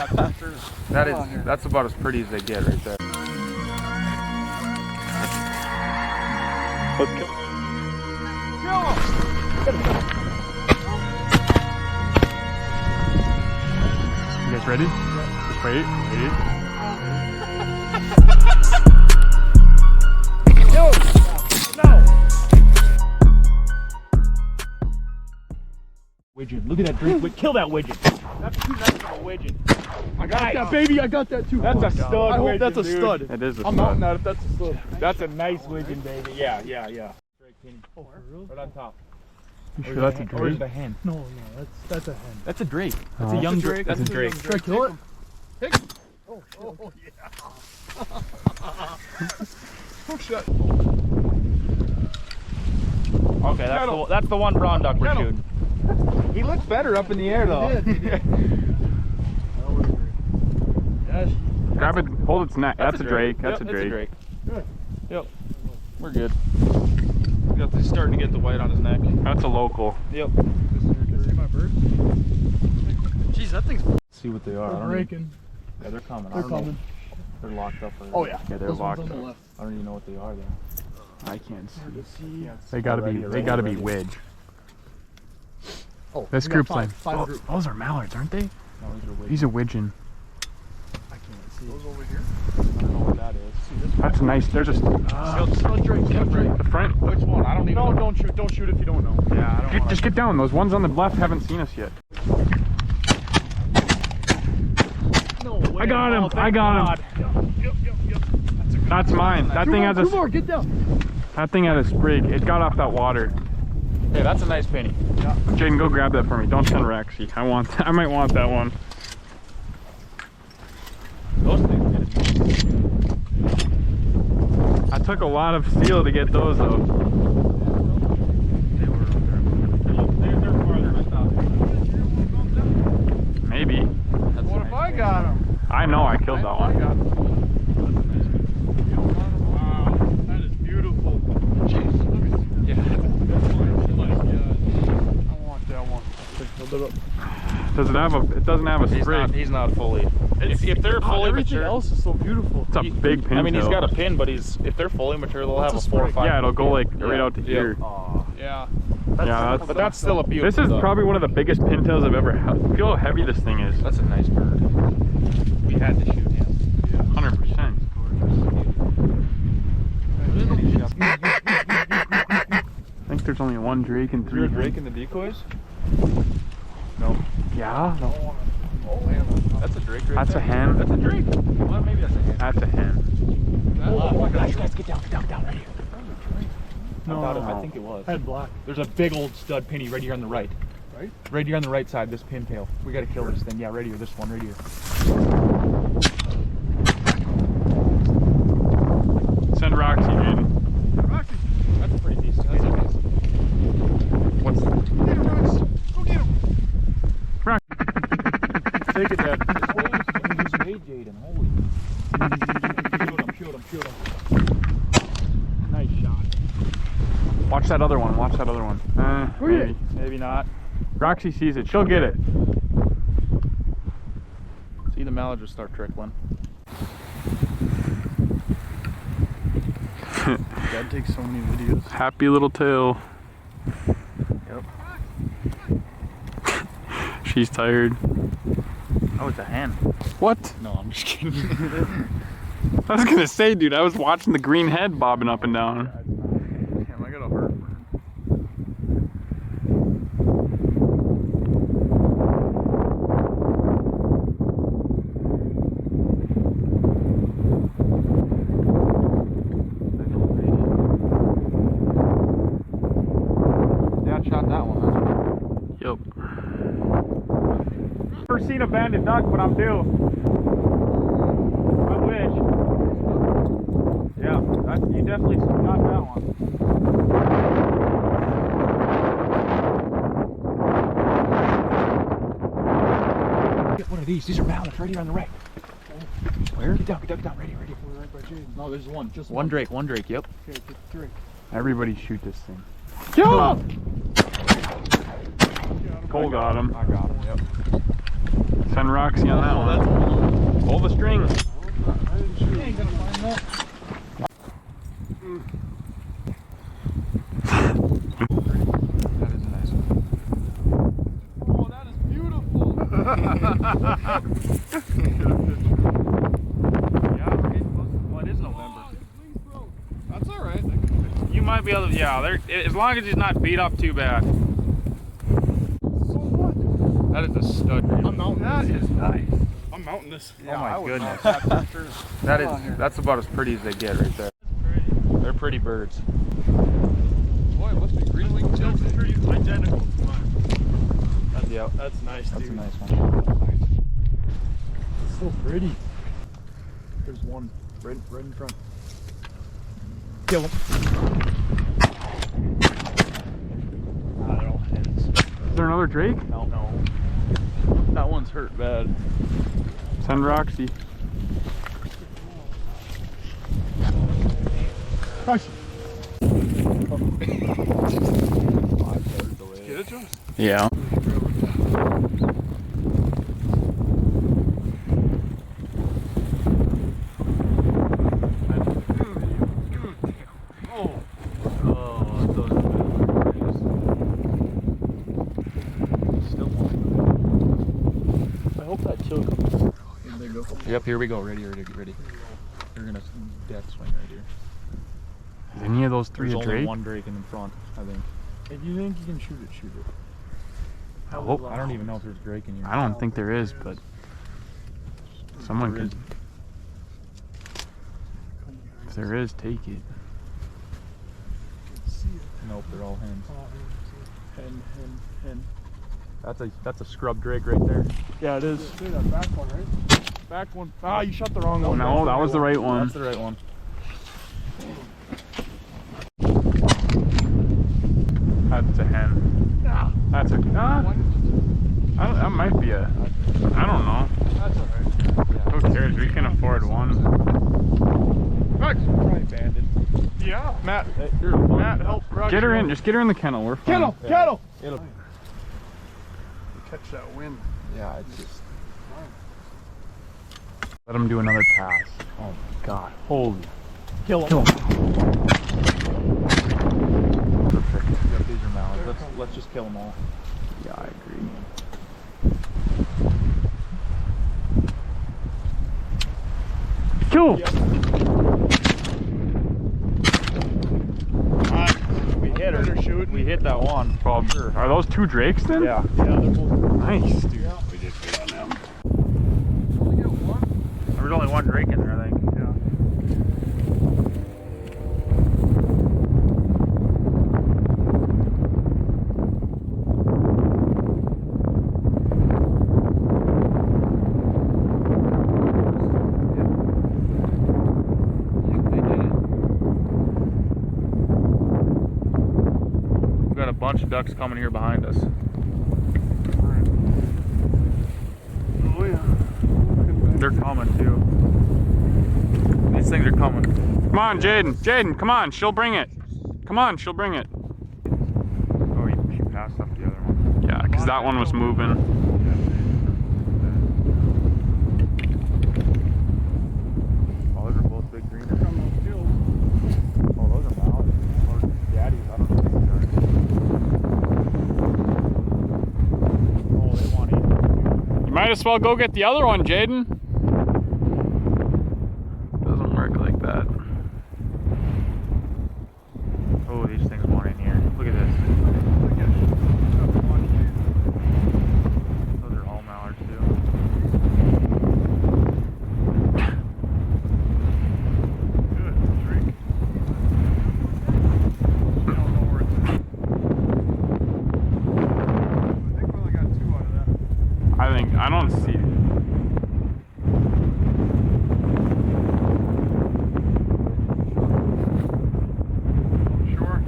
That's about as pretty as they get right there. Let's go. You guys ready? Yeah. Just wait. No! Widgeon. Look at that drink. Kill that widgeon. That's too nice of a widgeon. I got that, baby. I got that too. That's a stud. I hope widgeon, that's a dude. stud. It is a stud. I'm mounting that if that's a stud. That's a nice widgeon, baby. Yeah. Oh, for real? Right on top. You sure that's a Or is drake? it a hen? No, that's a hen. That's a drake. That's Oh. a young drake. That's a drake. Should I kill it? Pick. Oh yeah. Oh shit. Okay, that's the one brown duck we're shooting. He looked better up in the air though. He did. Yes. Grab it, hold its neck. That's a drake. Yep, That's a drake. Good. Yep. We're good. He's starting to get the white on his neck. That's a local. Yep. See my bird? Jeez, that thing's See what they are. they're breaking. Yeah, they're coming. They're coming. They're locked up. Oh yeah. Yeah, they're Those ones locked on the up. left. I don't even know what they are though. I can't see. Hard to see. They gotta be. They gotta be wedge. Oh, This we got group's five. like. Five Oh, group. those are mallards, aren't they? No, these are widgeons. These are widgeon. I can't see. Those over here. I don't know what that is. That's nice. There's a. Stud drake. Stud drake. The front. Which one? I don't even No, know. don't shoot. Don't shoot if you don't know. Yeah, I don't Just get down. Those ones on the left haven't seen us yet. No way. I got him. Oh, thank I got God. him. Yep. That's mine. That thing has Two more. a. Get down. That thing had a sprig. It got off that water. Hey, that's a nice penny. Jaden, go grab that for me. Don't send Rexy. I might want that one. Those things I took a lot of steel to get those though. they're farther than I thought. Maybe. What if I got him? I know I killed that I one. got him. Wow, that is beautiful. Jeez, let me see. Yeah. I want that one. Hold it up. Does it have a? It doesn't have a sprig. He's not fully. If they're fully Everything mature, else is so beautiful. It's a big pintail. I mean, he's got a pin, but if they're fully mature, they'll What's have a a 4 or sprig? 5. Yeah, it'll go like right out to here. Yeah. Yeah, But that's still a beautiful. This is duck. probably one of the biggest pintails I've ever had. Look how heavy this thing is. That's a nice bird. We had to shoot him. 100%. I think there's only one drake and 3 Drake in the decoys? No. Yeah. No. That's a drake. Right That's there. a hen. That's a drake. Well, maybe that's a hen. That's a hen. Guys, get down right here. No. I think it was. Head black. There's a big old stud penny right here on the right. Right? Right here on the right side, this pintail. We gotta kill this thing. Yeah, right here. This one right here. Send Roxy, Jaden. Roxy. That's a pretty decent. That's a decent. What's Get him, Rox. Go get him. Take it, Dad. Hey, Jaden, holy. Shoot him. Nice shot. Watch that other one. Watch that other one. Maybe. Maybe not. Roxy sees it. She'll get it. See, the mallard will start trickling. Dad takes so many videos. Happy little tail. Yep. She's tired. Oh, it's a hen. What? No, I'm just kidding. I was gonna say, dude, I was watching the green head bobbing up and down. Damn, I got a heartburn. Yeah, I shot that one. Yep. Never seen a banded duck, but I'm due. I wish. Yeah, you definitely got that one. Get one of these. These are mallards right here on the right. Where? Get down, right here. Right by Jaden. No, there's one. Just One drake, yep. Okay, get Drake. Everybody shoot this thing. Yeah! Cole got him. I got him, yep. Send Roxy on that one. Pull the string. I didn't shoot. You ain't gonna find that. That is a nice one. Oh, that is beautiful. Yeah, okay. Well, it is November. Oh, his wings broke. That's all right. You might be able to, yeah, as long as he's not beat up too bad. So what? That is a stud. I'm mounting That this. is nice. I'm mounting this. Oh my goodness. Sure. That's about as pretty as they get right there. They're pretty birds. Boy, it must be green wing too. It's pretty identical to mine. Yeah, That's nice, that's a dude. nice one. It's so pretty. There's one right in front. Kill him. They're all hens. Is there another Drake? No. That one's hurt bad. Send Roxy. Gosh. Get it, Jonas? Yeah. Yep, here we go. Ready. Get ready. You're gonna death swing right here. Is any of those three There's a only Drake? one Drake in the front, I think. If you think you can shoot it, shoot it. I hope. I don't even know if there's Drake in here. I don't think there is, but someone There could. If there is, take it. Nope, they're all hens. Hen. That's a scrub Drake right there. Yeah, it is. That back one, right? Back one. Ah, you shot the wrong one. No, that was the right one. That's the right one. That's a hen. That's a. That might be a. I don't know. That's alright. Who cares? We can afford one. Max, Probably banded. yeah. Matt, Matt, help. Roger. Get her in. Just get her in the kennel. We're fine. Kettle, Yeah. kettle. It'll. Catch that wind. Yeah, it's just. Let him do another pass. Oh my god. Holy. Kill him. Perfect. Yep, these are mallards. Let's just kill them all. Yeah, I agree. Kill him. We hit her. Shooting. We hit that one. Well, are those two Drakes then? Yeah, they're both. Nice, dude. Yeah. We did good on them. Only get one. There's only one Drake in there, I think. Yeah. We've got a bunch of ducks coming here behind us. Oh yeah. They're coming too. These things are coming. Come on, Jaden. Jaden, come on. She'll bring it. Come on, she'll bring it. Oh, she passed up the other one. Yeah, because that one was moving. Oh, those are both big green. Oh, those are mallards. Or daddies. I don't know what these are. Oh, they want to eat. You might as well go get the other one, Jaden. Doesn't work like that. Oh, these things want in here. Look at this. Those are all mallards too. Good trick. I don't know where it's at. I think we only got 2 out of that. I don't see it. Sure.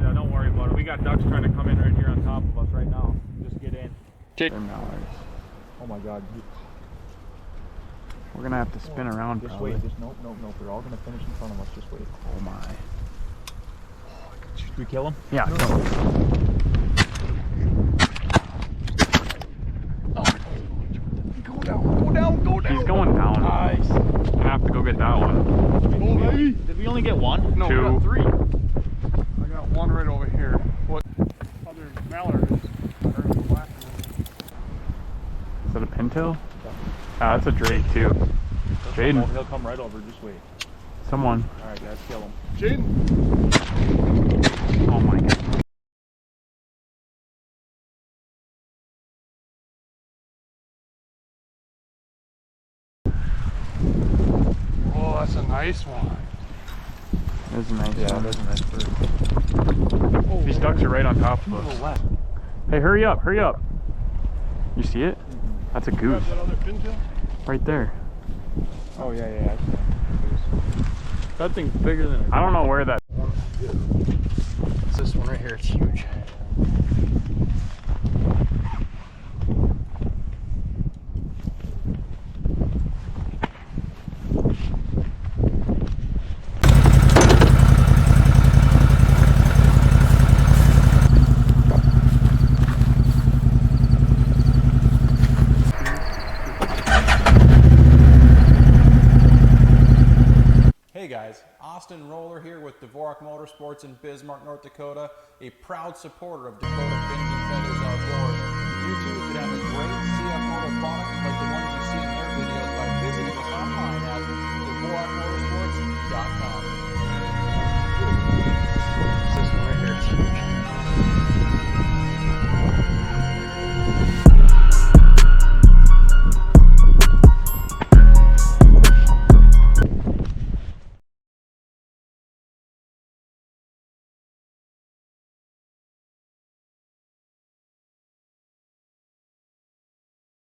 Yeah, don't worry about it. We got ducks trying to come in right here on top of us right now. Just get in. They're mallards. Oh my God. We're gonna have to spin around Just probably. wait. Just nope. They're all gonna finish in front of us. Just wait. Oh my. Should we kill them? Yeah, kill him. only get one? No, Two. we got 3. I got one right over here. What? Other Mallard is. I heard it was black. Is that a pintail? Ah, that's a drake too. Jaden. He'll come right over, just wait. Someone. Alright guys, kill him. Jaden. Oh my god. Oh, that's a nice one. That's a nice Yeah, one. that's a nice bird. Oh, These ducks are right on top of To the us. left. Hey, hurry up, hurry up. You see it? That's a goose. That other pintail? Right there. Oh yeah, yeah, yeah. That thing's bigger than I don't know where that. It's this one right here. It's huge. Hey guys, Austin Roller here with Dvorak Motorsports in Bismarck, North Dakota, a proud supporter of Dakotafinsnfeathers Outdoors. You too could have a great CFMOTO product like the ones you see in their videos by visiting us online at dvorakmotorsports.com.